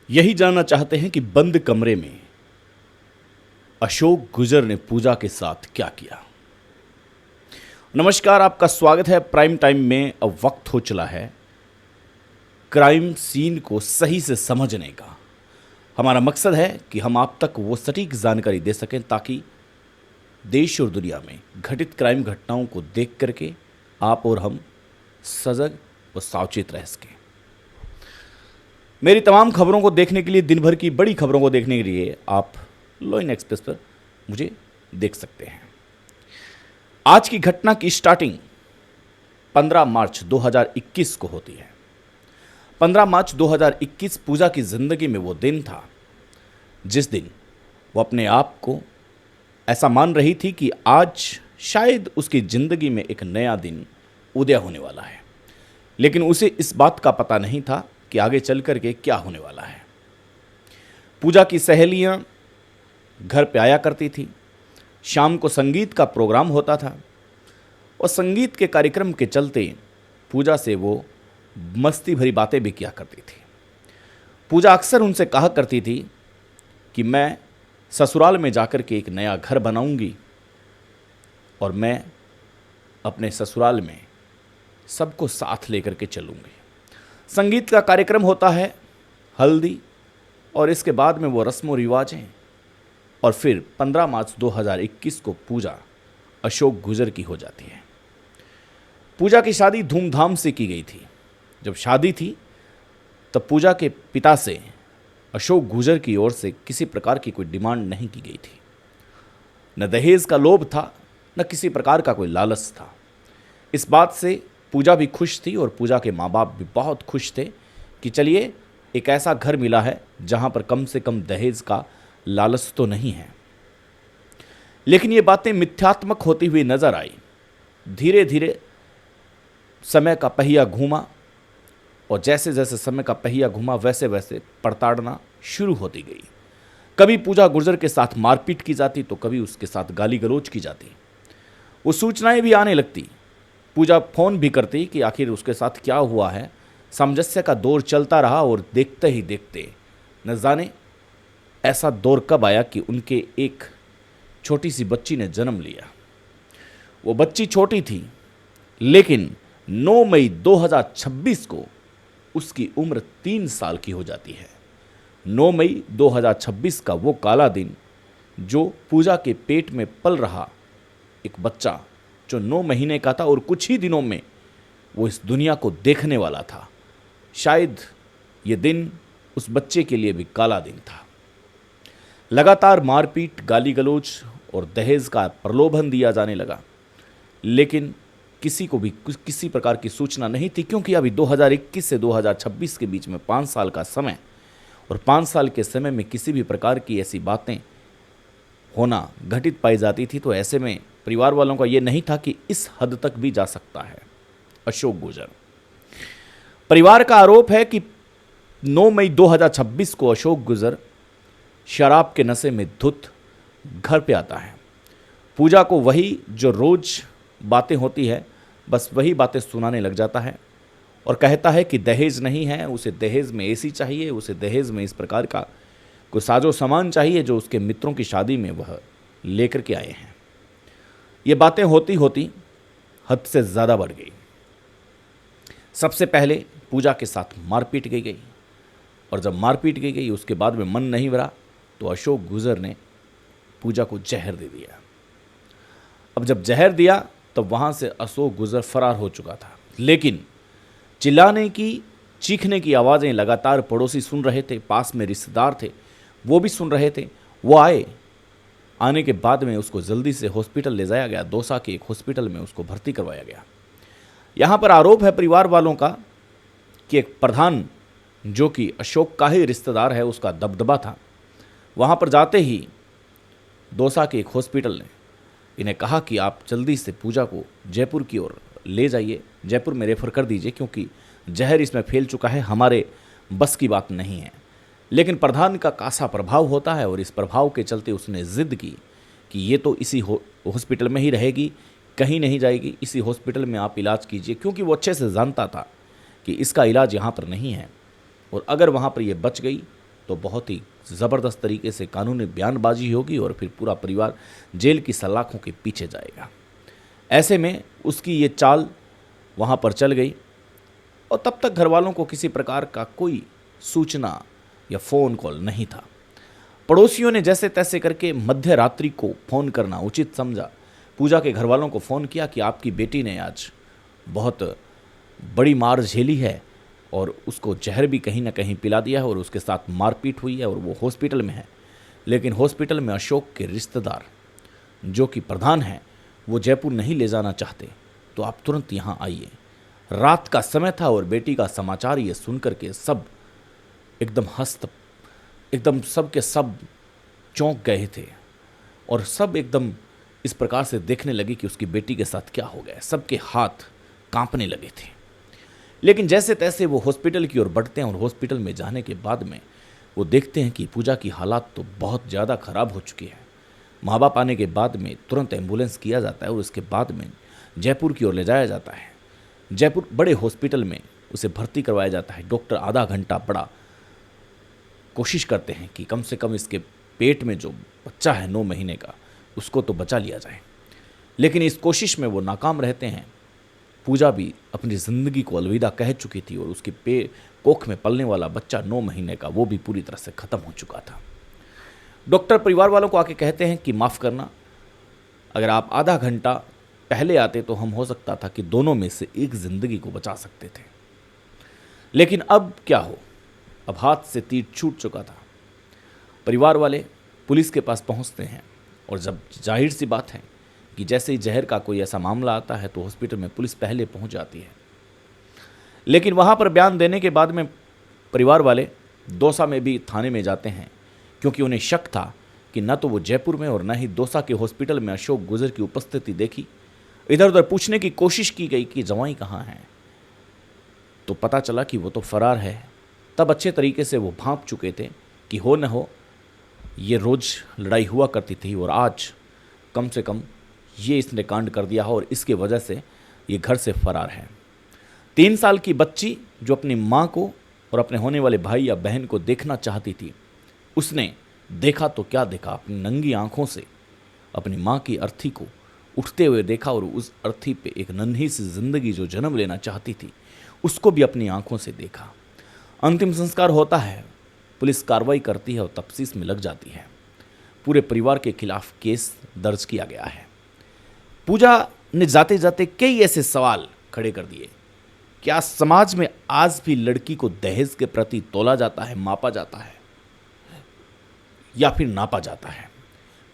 यही जानना चाहते हैं कि बंद कमरे में अशोक गुजर ने पूजा के साथ क्या किया। नमस्कार, आपका स्वागत है प्राइम टाइम में। अब वक्त हो चला है क्राइम सीन को सही से समझने का। हमारा मकसद है कि हम आप तक वो सटीक जानकारी दे सकें ताकि देश और दुनिया में घटित क्राइम घटनाओं को देख करके आप और हम सजग व सावचेत रह सकें। मेरी तमाम खबरों को देखने के लिए, दिन भर की बड़ी खबरों को देखने के लिए आप लोइन एक्सप्रेस पर मुझे देख सकते हैं। आज की घटना की स्टार्टिंग 15 मार्च 2021 को होती है। 15 मार्च 2021 पूजा की जिंदगी में वो दिन था जिस दिन वो अपने आप को ऐसा मान रही थी कि आज शायद उसकी जिंदगी में एक नया दिन उदय होने वाला है, लेकिन उसे इस बात का पता नहीं था कि आगे चल कर के क्या होने वाला है। पूजा की सहेलियां घर पे आया करती थी। शाम को संगीत का प्रोग्राम होता था और संगीत के कार्यक्रम के चलते पूजा से वो मस्ती भरी बातें भी किया करती थी। पूजा अक्सर उनसे कहा करती थी कि मैं ससुराल में जाकर के एक नया घर बनाऊंगी और मैं अपने ससुराल में सबको साथ लेकर के चलूंगी। संगीत का कार्यक्रम होता है, हल्दी, और इसके बाद में वो रस्मों रिवाजें, और फिर 15 मार्च 2021 को पूजा अशोक गुजर की हो जाती है। पूजा की शादी धूमधाम से की गई थी। जब शादी थी तब पूजा के पिता से अशोक गुजर की ओर से किसी प्रकार की कोई डिमांड नहीं की गई थी। न दहेज का लोभ था, न किसी प्रकार का कोई लालच था। इस बात से पूजा भी खुश थी और पूजा के माँ बाप भी बहुत खुश थे कि चलिए एक ऐसा घर मिला है जहाँ पर कम से कम दहेज का लालच तो नहीं है। लेकिन ये बातें मिथ्यात्मक होती हुई नजर आई। धीरे धीरे समय का पहिया घूमा और जैसे जैसे समय का पहिया घूमा वैसे वैसे पड़ताड़ना शुरू होती गई। कभी पूजा गुर्जर के साथ मारपीट की जाती तो कभी उसके साथ गाली गलौज की जाती। वो सूचनाएं भी आने लगती। पूजा फोन भी करती कि आखिर उसके साथ क्या हुआ है। सामंजस्य का दौर चलता रहा और देखते ही देखते न जाने ऐसा दौर कब आया कि उनके एक छोटी सी बच्ची ने जन्म लिया। वो बच्ची छोटी थी, लेकिन 9 मई 2026 को उसकी उम्र 3 साल की हो जाती है। 9 मई 2026 का वो काला दिन जो पूजा के पेट में पल रहा एक बच्चा जो 9 महीने का था और कुछ ही दिनों में वो इस दुनिया को देखने वाला था। शायद ये दिन उस बच्चे के लिए भी काला दिन था। लगातार मारपीट, गाली गलौज और दहेज का प्रलोभन दिया जाने लगा, लेकिन किसी को भी किसी प्रकार की सूचना नहीं थी, क्योंकि अभी 2021 से 2026 के बीच में 5 साल का समय, और 5 साल के समय में किसी भी प्रकार की ऐसी बातें होना घटित पाई जाती थी। तो ऐसे में परिवार वालों का ये नहीं था कि इस हद तक भी जा सकता है अशोक गुजर। परिवार का आरोप है कि 9 मई 2026 को अशोक गुजर शराब के नशे में धुत घर पे आता है। पूजा को वही जो रोज बातें होती है बस वही बातें सुनाने लग जाता है और कहता है कि दहेज नहीं है, उसे दहेज में एसी चाहिए, उसे दहेज में इस प्रकार का कोई साजो सामान चाहिए जो उसके मित्रों की शादी में वह लेकर के आए हैं। ये बातें होती होती हद से ज़्यादा बढ़ गई। सबसे पहले पूजा के साथ मारपीट की गई, और जब मारपीट की गई उसके बाद में मन नहीं भरा तो अशोक गुजर ने पूजा को जहर दे दिया। अब जब जहर दिया तब वहाँ से अशोक गुजर फरार हो चुका था, लेकिन चिल्लाने की, चीखने की आवाज़ें लगातार पड़ोसी सुन रहे थे, पास में रिश्तेदार थे वो भी सुन रहे थे। वो आने के बाद में उसको जल्दी से हॉस्पिटल ले जाया गया। दौसा के एक हॉस्पिटल में उसको भर्ती करवाया गया। यहाँ पर आरोप है परिवार वालों का कि एक प्रधान जो कि अशोक का ही रिश्तेदार है, उसका दबदबा था। वहाँ पर जाते ही दौसा के एक हॉस्पिटल ने इन्हें कहा कि आप जल्दी से पूजा को जयपुर की ओर ले जाइए, जयपुर में रेफर कर दीजिए, क्योंकि जहर इसमें फैल चुका है, हमारे बस की बात नहीं है। लेकिन प्रधान का कासा प्रभाव होता है और इस प्रभाव के चलते उसने जिद की कि ये तो इसी हॉस्पिटल में ही रहेगी, कहीं नहीं जाएगी, इसी हॉस्पिटल में आप इलाज कीजिए, क्योंकि वो अच्छे से जानता था कि इसका इलाज यहाँ पर नहीं है और अगर वहाँ पर ये बच गई तो बहुत ही ज़बरदस्त तरीके से कानूनी बयानबाजी होगी और फिर पूरा परिवार जेल की सलाखों के पीछे जाएगा। ऐसे में उसकी ये चाल वहाँ पर चल गई और तब तक घर वालों को किसी प्रकार का कोई सूचना या फ़ोन कॉल नहीं था। पड़ोसियों ने जैसे तैसे करके मध्य रात्रि को फ़ोन करना उचित समझा। पूजा के घर वालों को फ़ोन किया कि आपकी बेटी ने आज बहुत बड़ी मार झेली है और उसको जहर भी कहीं ना कहीं पिला दिया है और उसके साथ मारपीट हुई है और वो हॉस्पिटल में है। लेकिन हॉस्पिटल में अशोक के रिश्तेदार जो कि प्रधान हैं वो जयपुर नहीं ले जाना चाहते, तो आप तुरंत यहाँ आइए। रात का समय था और बेटी का समाचार ये सुनकर के सब एकदम सब के सब चौंक गए थे और सब एकदम इस प्रकार से देखने लगे कि उसकी बेटी के साथ क्या हो गया। सबके हाथ कांपने लगे थे। लेकिन जैसे तैसे वो हॉस्पिटल की ओर बढ़ते हैं और हॉस्पिटल में जाने के बाद में वो देखते हैं कि पूजा की हालात तो बहुत ज़्यादा खराब हो चुकी है। माँ बाप आने के बाद में तुरंत एम्बुलेंस किया जाता है और उसके बाद में जयपुर की ओर ले जाया जाता है। जयपुर बड़े हॉस्पिटल में उसे भर्ती करवाया जाता है। डॉक्टर आधा घंटा बड़ा कोशिश करते हैं कि कम से कम इसके पेट में जो बच्चा है 9 महीने का उसको तो बचा लिया जाए, लेकिन इस कोशिश में वो नाकाम रहते हैं। पूजा भी अपनी ज़िंदगी को अलविदा कह चुकी थी और उसकी कोख में पलने वाला बच्चा 9 महीने का वो भी पूरी तरह से ख़त्म हो चुका था। डॉक्टर परिवार वालों को आके कहते हैं कि माफ़ करना, अगर आप आधा घंटा पहले आते तो हम हो सकता था कि दोनों में से एक ज़िंदगी को बचा सकते थे, लेकिन अब क्या हो, अब हाथ से तीर छूट चुका था। परिवार वाले पुलिस के पास पहुंचते हैं और जब जाहिर सी बात है कि जैसे ही जहर का कोई ऐसा मामला आता है तो हॉस्पिटल में पुलिस पहले पहुंच जाती है। लेकिन वहां पर बयान देने के बाद में परिवार वाले दौसा में भी थाने में जाते हैं, क्योंकि उन्हें शक था कि न तो वो जयपुर में और न ही दौसा के हॉस्पिटल में अशोक गुजर की उपस्थिति देखी। इधर उधर पूछने की कोशिश की गई कि जवाई कहाँ हैं, तो पता चला कि वो तो फरार है। तब अच्छे तरीके से वो भांप चुके थे कि हो न हो ये रोज़ लड़ाई हुआ करती थी और आज कम से कम ये इसने कांड कर दिया है और इसके वजह से ये घर से फरार है। 3 साल की बच्ची जो अपनी माँ को और अपने होने वाले भाई या बहन को देखना चाहती थी, उसने देखा तो क्या देखा, अपनी नंगी आंखों से अपनी माँ की अर्थी को उठते हुए देखा और उस अर्थी पे एक नन्ही सी जिंदगी जो जन्म लेना चाहती थी उसको भी अपनी आंखों से देखा। अंतिम संस्कार होता है, पुलिस कार्रवाई करती है और तफ्तीश में लग जाती है। पूरे परिवार के खिलाफ केस दर्ज किया गया है। पूजा ने जाते जाते कई ऐसे सवाल खड़े कर दिए। क्या समाज में आज भी लड़की को दहेज के प्रति तोला जाता है, मापा जाता है या फिर नापा जाता है?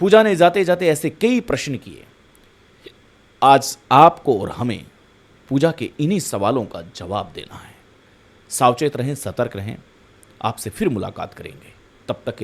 पूजा ने जाते जाते ऐसे कई प्रश्न किए। आज आपको और हमें पूजा के इन्हीं सवालों का जवाब देना है। सावचेत रहें, सतर्क रहें। आपसे फिर मुलाकात करेंगे। तब तक के